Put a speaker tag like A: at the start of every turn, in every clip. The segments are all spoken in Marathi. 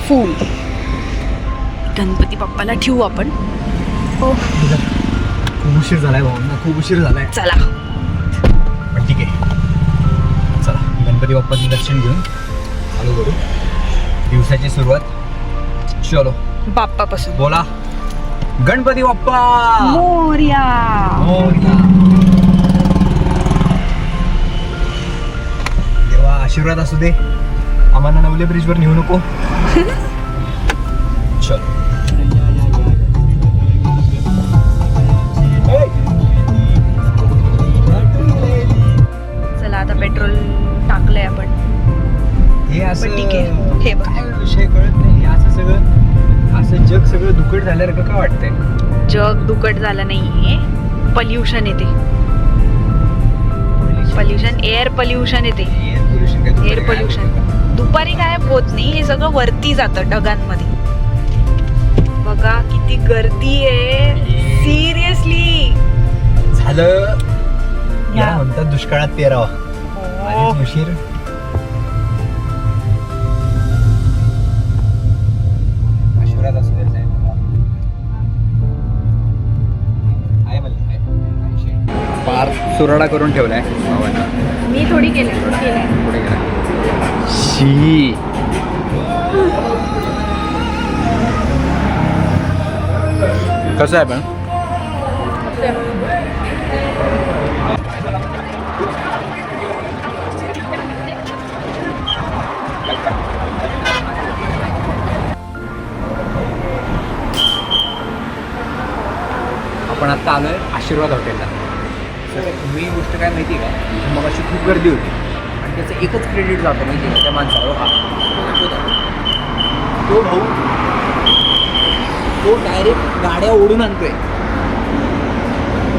A: फुल. गणपती बाप्पाला ठेवू आपण. हो
B: खूप उशीर झालाय भावना, खूप उशीर झालाय.
A: चला
B: पण ठीक आहे, चला गणपती बाप्पाचं दर्शन घेऊन चालू करू दिवसाची सुरुवात. चलो
A: बाप्पापासून
B: बोला गणपती बाप्पा
A: मोरया.
B: मोरया. देवा आशीर्वाद असू दे, आम्हाला नवले ब्रिजवर नेऊ नको. चलो
A: चला आता पेट्रोल टाकलंय आपण.
B: हे असं
A: पण ठीक आहे. हे बघ.
B: काय विषय कळत नाही. असं सगळं, असं जग सगळं दुकट झाल्यासारखं का वाटतंय?
A: जग दुकट झालं नाहीये, पॉल्युशन येते. पॉल्युशन, एअर पॉल्युशन येते. एअर पॉल्युशन दुपारी काय होत नाही, हे सगळं वरती जातं ढगांमध्ये. बघा किती गर्दी आहे, सिरियसली.
B: झालं या म्हणतात दुष्काळात पेरावा. आधीच उशीर. आशीर्वाद असू दे साहेब. पार सुराडा करून ठेवलाय भावांना.
A: मी थोडी केलं,
B: पुढे गेला. शी कसं आहे पण आपण आता आलोय आशीर्वाद हॉटेलला. तुम्ही गोष्ट काय माहिती आहे का, मग अशी खूप गर्दी होती आणि त्याचं एकच क्रेडिट जातं माहिती आहे का त्या माणसावर. तो भाऊ तो डायरेक्ट गाड्या ओढून आणतोय.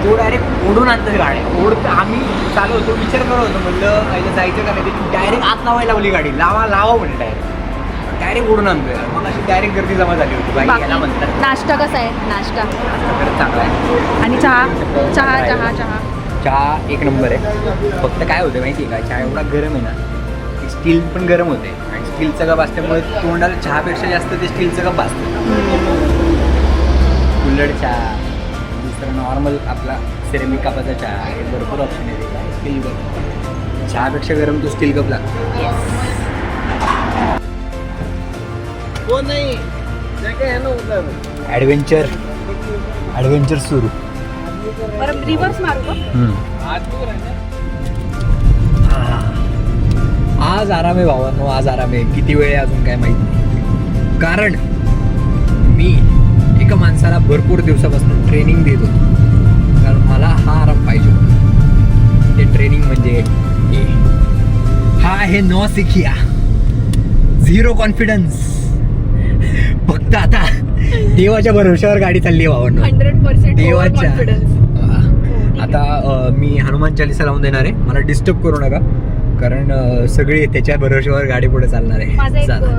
B: तो डायरेक्ट ओढून आणतोय गाड्या. आम्ही चालू होतो, विचार करत होतो, म्हणलं आईला जायचं का नाही. डायरेक्ट आत लावायला लावली गाडी. लावा म्हणजे डायरेक्ट ओढून आणतोय. मग अशी डायरेक्ट गर्दी जमा झाली होती. बाई याला म्हणतात.
A: नाश्ता कसा आहे? नाश्ता
B: खरंच चांगला आहे.
A: आणि चहा चहा चहा चहा
B: चहा एक नंबर आहे. फक्त काय होतं माहिती आहे का, चहा एवढा गरम आहे ना, की स्टील पण गरम होते आणि स्टीलचा कप असल्यामुळे तोंडाला चहापेक्षा जास्त ते स्टीलचं कप असतं. कुल्हड चहा, दुसरा नॉर्मल आपला सिरेमिक कपाचा चहा, हे भरपूर ऑप्शन आहे. स्टील कप चहापेक्षा गरम तो स्टील कप लागतो. ॲडव्हेंचर सुरू.
A: बरं रिव्हर्स मारू का?
B: आज आराम आहे भावांनो, आज आराम आहे. किती वेळ आहे अजून काय माहित नाही. कारण मी एका माणसाला भरपूर दिवसापासून ट्रेनिंग देत होतो, कारण मला हा आराम पाहिजे होता. ते ट्रेनिंग म्हणजे हा आहे नौसिखिया, झिरो कॉन्फिडन्स. फक्त आता देवाच्या भरोश्यावर गाडी चालली आहे भावांनो.
A: 100%
B: देवाच्या.
A: कॉन्फिडन्स.
B: आता मी हनुमान चालीसा लावून देणार आहे. मला डिस्टर्ब करू नका, कारण सगळी त्याच्या भरोश्यावर गाडी पुढे चालणार आहे.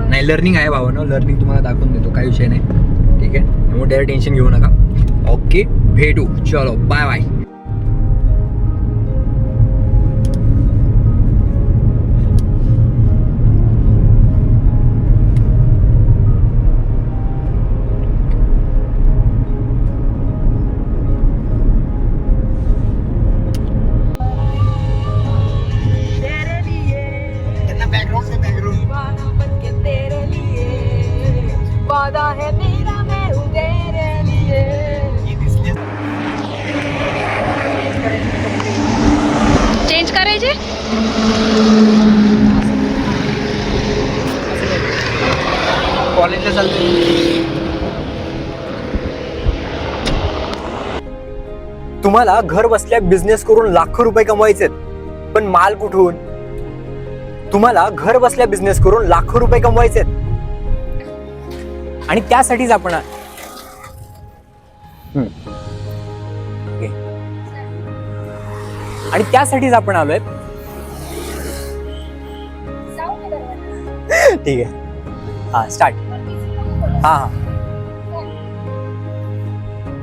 B: नाही लर्निंग आहे भावांनो, लर्निंग तुम्हाला दाखवून देतो, काही विषय नाही. ठीक आहे, त्यामुळे त्याला टेन्शन घेऊ नका. ओके, भेटू. चलो बाय बाय.
A: चेंज करायचे.
B: कॉलेजला चालते. तुम्हाला घर बसल्या बिझनेस करून लाखो रुपये कमवायचे, पण माल कुठून? तुम्हाला घर बसल्या बिझनेस करून लाखो रुपये कमवायचे आणि त्यासाठीच आपण आलोय. ठीक आहे, हा स्टार्ट. हा.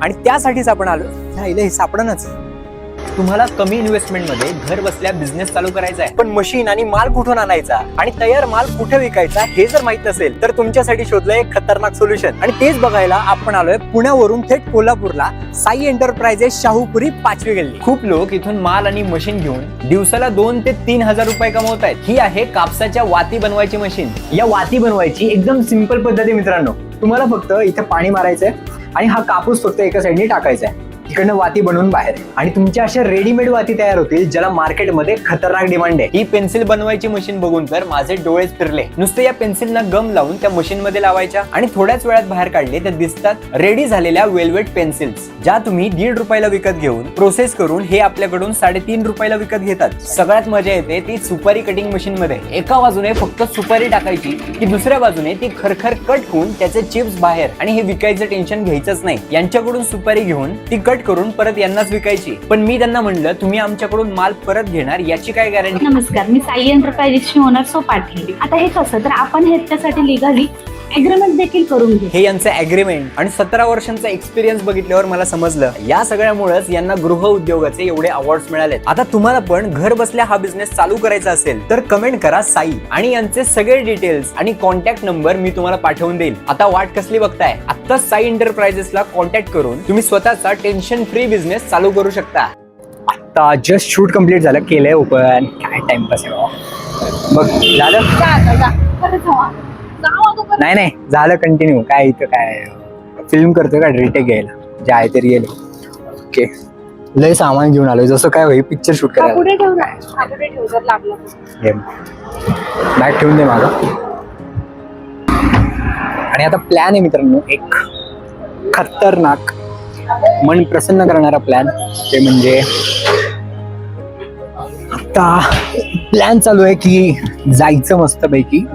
B: आणि त्यासाठीच आपण आलो. हे सापडणच. तुम्हाला कमी इन्व्हेस्टमेंट मध्ये घर बसल्या बिझनेस चालू करायचा आहे, पण मशीन आणि माल कुठून आणायचा आणि तयार माल कुठे विकायचा हे जर माहित नसेल तर तुमच्यासाठी शोधलंय एक खतरनाक सोल्युशन. आणि तेच बघायला आपण आलोय पुण्यावरून थेट कोल्हापूरला साई एंटरप्राइजेस शाहूपुरी 5वी गल्ली. खूप लोक इथून माल आणि मशीन घेऊन दिवसाला 2 ते 3 हजार रुपये कमवत आहेत. ही आहे कापसाच्या वाती बनवायची मशीन. या वाती बनवायची एकदम सिंपल पद्धती मित्रांनो. तुम्हाला फक्त इथे पाणी मारायचंय आणि हा कापूस फक्त एका साईडने टाकायचा आहे. तिकडनं वाती बनवून बाहेर आणि तुमच्या अशा रेडीमेड वाती तयार होतील ज्याला मार्केटमध्ये खतरनाक डिमांड आहे. ही पेन्सिल बनवायची मशीन बघून तर माझे डोळेच फिरले. नुसते या पेन्सिलना गम लावून त्या मशीन मध्ये लावायच्या आणि थोड्याच वेळात बाहेर काढले तर दिसतात रेडी झालेल्या वेल्वेट पेन्सिल्स, ज्या तुम्ही 1.5 रुपयाला विकत घेऊन प्रोसेस करून हे आपल्याकडून 3.5 रुपयाला विकत घेतात. सगळ्यात मजा येते ती सुपारी कटिंग मशीन मध्ये. एका बाजूने फक्त सुपारी टाकायची की दुसऱ्या बाजूने ती खरखर कट होऊन त्याचे चिप्स बाहेर आणि हे विकायचं टेन्शन घ्यायचंच नाही. यांच्याकडून सुपारी घेऊन ती कट करून परत यांनाच विकायची. पण मी त्यांना म्हणलं तुम्ही आमच्याकडून माल परत घेणार याची काय गॅरंटी.
C: नमस्कार, मी साई एंटरप्राइजेसची ओनर सो पाटील. आता हे कसं तर आपण ह्याच्यासाठी लिगली अग्रीमेंट देखील करून घेऊ.
B: हे यांचं अग्रीमेंट आणि 17 वर्षांचा एक्सपिरियन्स बघितल्यावर मला समजलं या सगळ्यामुळेच यांना गृह उद्योगाचे एवढे अवॉर्ड्स मिळाले. आता तुम्हाला पण घर बसल्या हा बिझनेस चालू करायचा असेल तर कमेंट करा साई आणि यांचे सगळे डिटेल्स आणि कॉन्टॅक्ट नंबर मी तुम्हाला पाठवून देईल. आता वाट कसली बघताय, आता साई एंटरप्राइजेसला कॉन्टॅक्ट करून तुम्ही स्वतःचा टेन्शन फ्री बिझनेस चालू करू शकता. आता जस्ट शूट कम्प्लीट झालं, केलंय ओपन. काय टाइमपास आहे बघ. झालं नाही नाही झालं कंटिन्यू. काय इथं काय फिल्म करतोय का रिटेक घ्यायला जे आहे ते रिअल. ओके, लय सामान घेऊन आलोय जसं काय होई पिक्चर शूट करायला. बॅग ठेवून दे माझा. आणि आता प्लॅन आहे मित्रांनो एक खतरनाक मन प्रसन्न करणारा प्लॅन. ते म्हणजे आता प्लॅन चालू आहे की जायचं मस्तपैकी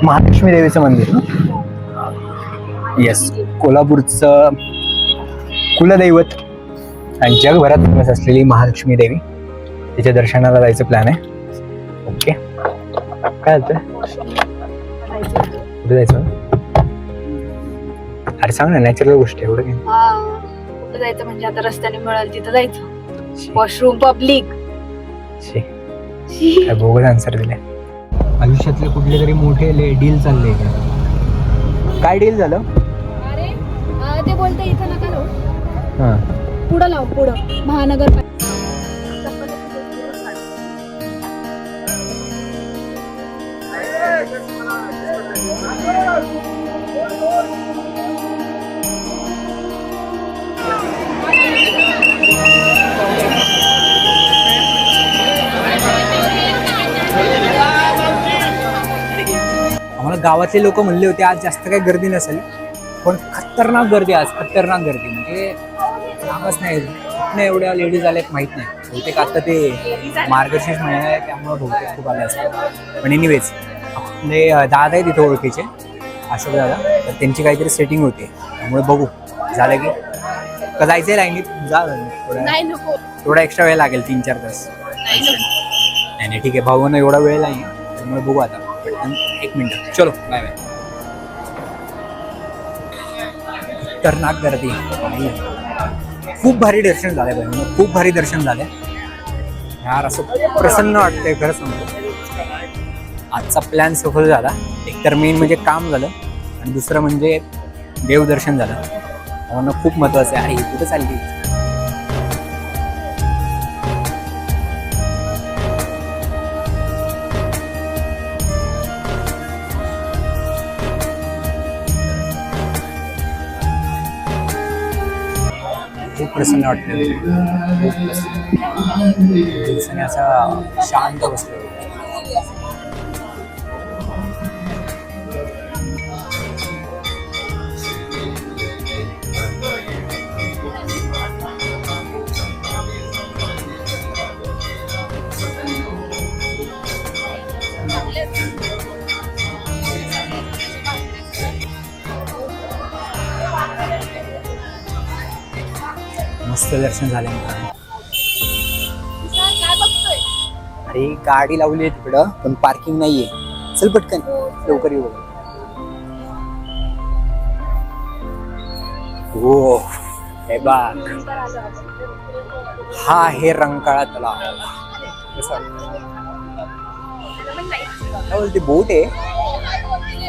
B: महालक्ष्मी देवीचं मंदिर. येस, कोल्हापूरचं कुलदैवत आणि जगभरात फेमस असलेली महालक्ष्मी देवी, तिच्या दर्शनाला जायचं प्लॅन आहे. ओके, काय होतं कुठे जायचं? अरे सांग ना, नॅचरल गोष्ट एवढं काय.
A: कुठं जायचं म्हणजे आता रस्त्याने मिळेल तिथं जायचं. Washroom public.
B: काय बोगस आन्सर दिले. आयुष्यातले कुठले तरी मोठे डील चालले इकडे. काय डील झालं?
C: अरे ते बोलते इथं नका लावू,
B: हां
C: पुढं लाव, पुढं महानगर.
B: आम्हाला गावातले लोक म्हणले होते आज जास्त काही गर्दी नसेल, पण खतरनाक गर्दी आज, खतरनाक गर्दी. म्हणजे सांगच नाही एवढ्या लेडीज आल्यात माहित नाही. बहुतेक आता ते मार्गशीर्ष महिना आहे त्यामुळे बहुतेक खूप आले असतात. पण एनिवेज आपले दादा आहे तिथे ओळखीचे, अशोक दादा, तर त्यांची काहीतरी सेटिंग होते त्यामुळे बघू झालं की का जायचंय लाईनीत. जा थोडा एक्स्ट्रा वेळ लागेल, 3-4 तास. नाही ठीक आहे, भाऊंना एवढा वेळ नाही त्यामुळे बघू आता. 1 मिनिट, चलो बाय बाय. खतरनाक गर्दी, खूप भारी दर्शन झाले भाई, खूप भारी दर्शन झाले यार. असं प्रसन्न वाटतंय खरं सांगतो. आजचा प्लॅन सफल झाला. एक तर मेन म्हणजे काम झालं आणि दुसरं म्हणजे देवदर्शन झालं. आम्हाला खूप महत्वाचं आहे. अरे कुठं चालली? खूप प्रसन्न वाटतं, दिवसाने असा शांत बसतो. मस्त दर्शन झालं. अरे गाडी लावली आहे तिकडं पण पार्किंग नाहीये. चल पटकन लवकर येऊ. हो हे बघ, हा आहे रंकाळा तलाव. कसं वाटतं? काय बोलते, बोट आहे?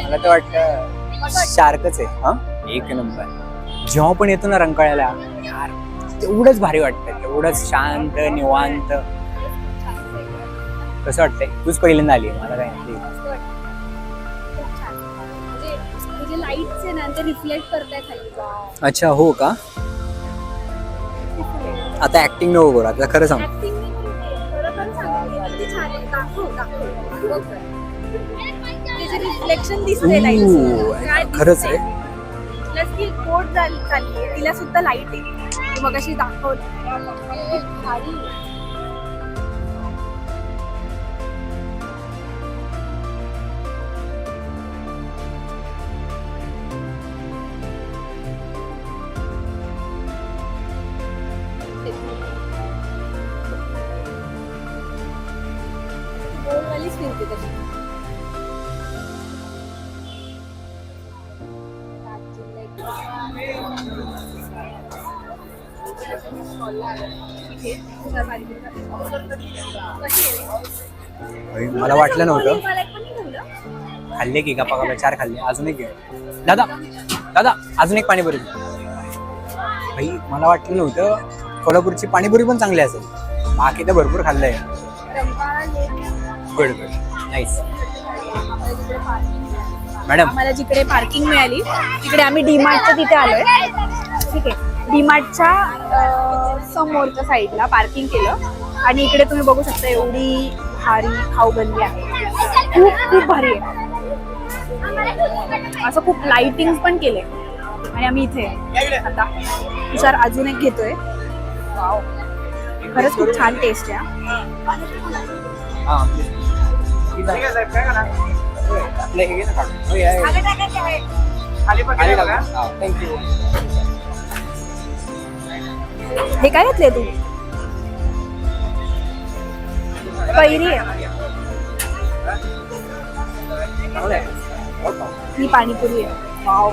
B: मला तर वाटतं शार्कच आहे. हा, एक नंबर. जेव्हा पण येतो ना रंकाळ्याला यार, तेवढंच भारी वाटतं, तेवढंच शांत निवांत. कसं वाटतंय? तूच पहिल्यांदा आली आहे, मला काय
C: लाईट्स आहे ना ते रिफ्लेक्ट करताय खाली.
B: अच्छा, हो का? आता ऍक्टिंग नको करू, आता खरं सांग.
C: रिफ्लेक्शन दिसते लाईट.
B: खरंच रे.
C: प्लस ती बोट चालली, तिला सुद्धा लाईट आहे. मग अशी दाखवली. गोलवालीच फिरते तशी.
B: मला वाटलं नव्हतं. खाल्ले की गप्पा गप्पा 4 खाल्ले, अजून एक घे. दादा दादा, अजून एक पाणीपुरी. भाई मला वाटलं नव्हतं कोल्हापूरची पाणीपुरी पण चांगली असेल. बाकी तर भरपूर खाल्लंय. Good good, nice. मॅडम,
C: आम्हाला जिकडे पार्किंग मिळाली तिकडे आम्ही डीमार्टच्या तिथे आलोय. ठीक आहे, डीमार्टच्या समोरच्या साईडला पार्किंग केलं आणि इकडे तुम्ही बघू शकता एवढी भारी खाऊ गल्ली आहे. खूप खूप भारी आहे. असं खूप लाइटिंग पण केले आणि आम्ही इथे आता विचार अजून एक घेतोय. वाव, खरंच खूप छान टेस्ट आहे.
B: थँक्यू.
C: हे काय घेतले तू? कैरी आहे. ही पाणीपुरी आहे. वाव,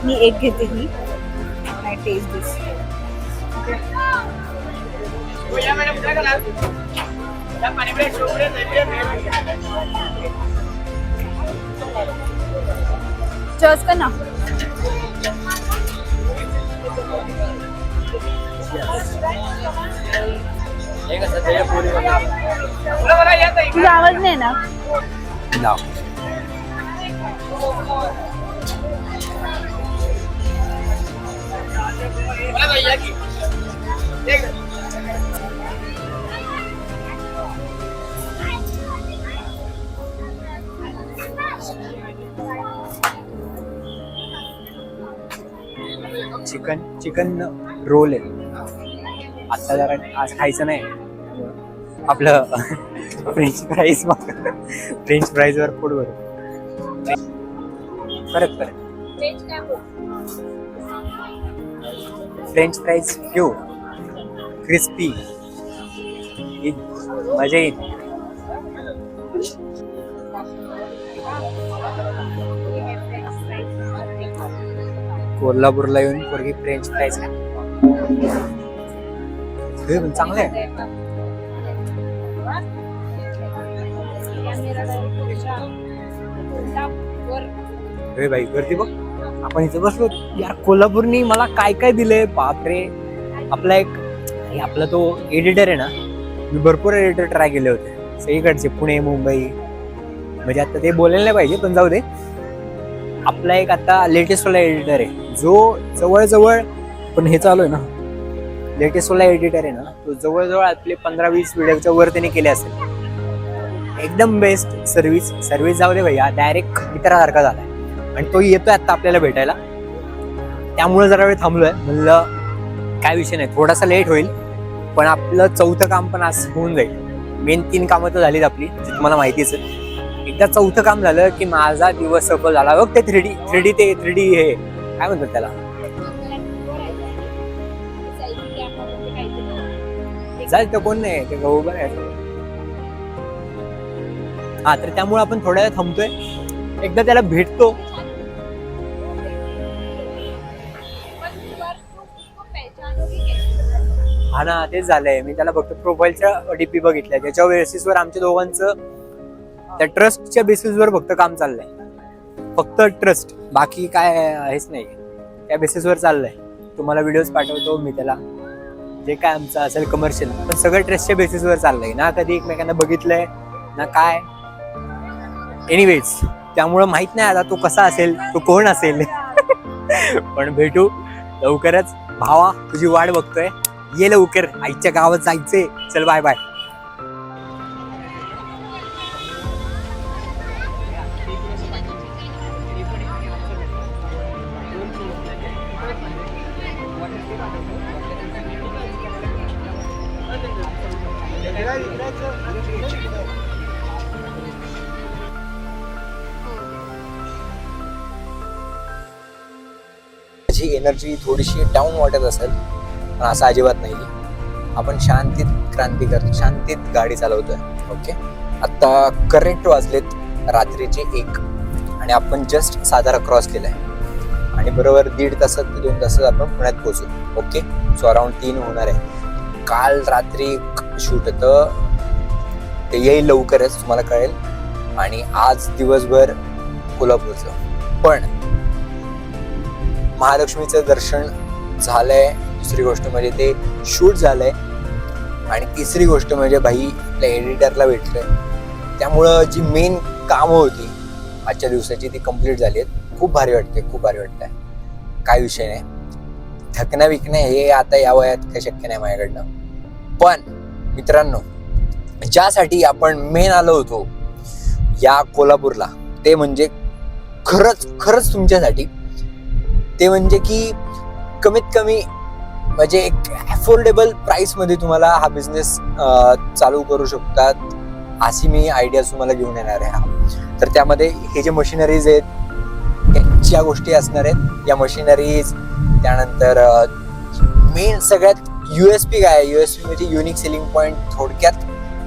C: मी एक घेते ही. नाही, टेस्ट दिस. चर्च कर ना. तुझा आवाज नाही ना.
B: चिकन रोल आहे. आता जरा आज खायचं नाही आपलं. फ्रेंच फ्राईज फ्रेंच फ्राईज वर फूड वर परत फ्रेंच फ्राईज घेऊ, क्रिस्पी, मजा येईल. कोल्हापूरला येऊन पोरगी फ्रेंच फ्राईज चांगलं आहे. हे भाई गर्दी बघ. आपण इथे बसलो यार. कोल्हापूरनी मला काय काय दिलंय बापरे. आपला आपला तो एडिटर आहे ना, मी भरपूर एडिटर ट्राय केले होते सगळीकडचे, पुणे मुंबई. म्हणजे आता ते बोलायला नाही पाहिजे पण जाऊ दे. आपला एक आता लेटेस्ट वाला एडिटर आहे जो जवळजवळ, पण हे चालू आहे ना, लेटेस्ट वाला एडिटर आहे ना तो जवळजवळ आपले 15-20 व्हिडिओच्या वर त्याने केले असेल. एकदम बेस्ट सर्व्हिस जाऊ दे भैया, डायरेक्ट मित्रासारखा झालाय. आणि तो येतोय आता आपल्याला भेटायला, त्यामुळे जरा वेळ थांबलोय. म्हणलं काय विषय नाही, थोडासा लेट होईल पण आपलं 4थं काम पण आज होऊन जाईल. मेन 3 कामं तर झालीत आपली, जी तुम्हाला माहितीच आहे. एकदा 4थं काम झालं की माझा दिवस सफल झाला. बघ ते 3D हे काय म्हणतात त्याला, जायचं कोण नाही ते गहू बघायचं. हा, तर त्यामुळे आपण थोड्या वेळ थांबतोय. एकदा त्याला भेटतो. हा ना, तेच झालंय. मी त्याला फक्त प्रोफाईलच्या डीपी बघितल्या, त्याच्या बेसिसवर आमच्या दोघांचं त्या ट्रस्टच्या बेसिसवर फक्त काम चाललंय. फक्त ट्रस्ट, बाकी काय हेच नाही. त्या बेसिसवर चाललंय. तुम्हाला व्हिडिओज पाठवतो मी त्याला, जे काय आमचं असेल कमर्शियल, पण सगळं ट्रस्टच्या बेसिसवर चाललंय ना. कधी एकमेकांना बघितलंय ना काय. एनिवेज, त्यामुळं माहित नाही आता तो कसा असेल, तो कोण असेल. पण भेटू लवकरच. भावा, तुझी वाट बघतोय. ये लवकर, आईच्या गावात जायचंय. चल बाय बाय. माझी एनर्जी थोडीशी डाऊन वाटत असेल, पण असं अजिबात नाही. आपण शांतीत क्रांती करतो, शांतीत गाडी चालवतोय. ओके, आता करेक्ट वाजलेत रात्रीचे 1 आणि आपण जस्ट सातारा क्रॉस केलाय आणि बरोबर 1.5 तासात ते 2 तासात आपण पुण्यात पोहोचू. ओके, सो अराउंड 3 होणार आहे. काल रात्री शूट होतं, ते येईल लवकरच, तुम्हाला कळेल. आणि आज दिवसभर कोल्हापूरचं. पण महालक्ष्मीचं दर्शन झालंय. दुसरी गोष्ट म्हणजे ते शूट झालंय. आणि तिसरी गोष्ट म्हणजे भाई आपल्या एडिटरला भेटलंय. त्यामुळं जी मेन कामं होती आजच्या दिवसाची ती कंप्लीट झाली आहेत. खूप भारी वाटते, खूप भारी वाटतंय. काय विषय नाही. थकण्या विकणे हे आता या वयात काही शक्य नाही माझ्याकडनं. पण मित्रांनो, ज्यासाठी आपण मेन आलो होतो या कोल्हापूरला, ते म्हणजे खरंच तुमच्यासाठी. ते म्हणजे की कमीत कमी म्हणजे एक अफोर्डेबल प्राइसमध्ये तुम्हाला हा बिझनेस चालू करू शकतात, अशी मी आयडिया तुम्हाला घेऊन येणार आहे. तर त्यामध्ये हे जे मशिनरीज आहेत यांच्या गोष्टी असणार आहेत. या मशिनरीज, त्यानंतर मेन सगळ्यात USP काय आहे, USP म्हणजे युनिक सेलिंग पॉईंट. थोडक्यात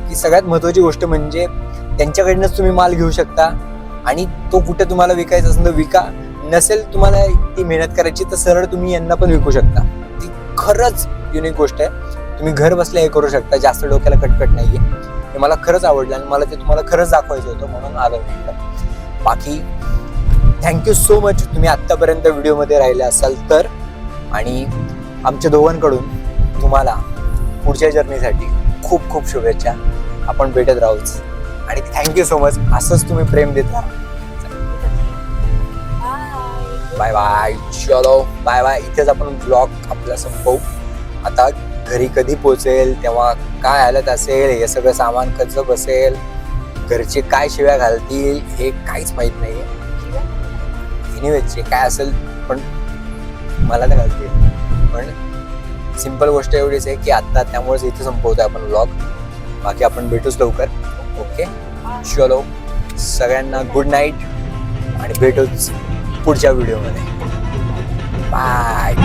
B: ही सगळ्यात महत्त्वाची गोष्ट म्हणजे त्यांच्याकडनंच तुम्ही माल घेऊ शकता आणि तो कुठे तुम्हाला विकायचा असेल तर विका, नसेल तुम्हाला ती मेहनत करायची तर सरळ तुम्ही यांना पण विकू शकता. ती खरंच युनिक गोष्ट आहे. तुम्ही घर बसल्या हे करू शकता, जास्त डोक्याला कटकट नाहीये. हे मला खरंच आवडलं आणि मला ते तुम्हाला खरंच दाखवायचं होतं, म्हणून आलो मी. बाकी थँक्यू सो मच तुम्ही आत्तापर्यंत व्हिडिओमध्ये राहिले असाल तर. आणि आमच्या दोघांकडून तुम्हाला पुढच्या जर्नीसाठी खूप खूप शुभेच्छा. आपण भेटत राहूच आणि थँक्यू सो मच. असंच तुम्ही प्रेम देत राहा. Bye bye. चलो बाय बाय. इथेच आपण ब्लॉग आपला संपवू. आता घरी कधी पोहोचेल, तेव्हा काय हालत असेल, हे सगळं सामान कसं बसेल, घरचे काय शिव्या घालतील हे काहीच माहित नाहीये. एनिवेजचे काय असेल पण मला तर घालतील. पण सिंपल गोष्ट एवढीच आहे की आता त्यामुळेच इथे संपवतोय आपण ब्लॉग. बाकी आपण भेटूच लवकर. ओके, चलो सगळ्यांना गुड नाईट आणि भेटूच पुढच्या व्हिडिओमध्ये. बाय.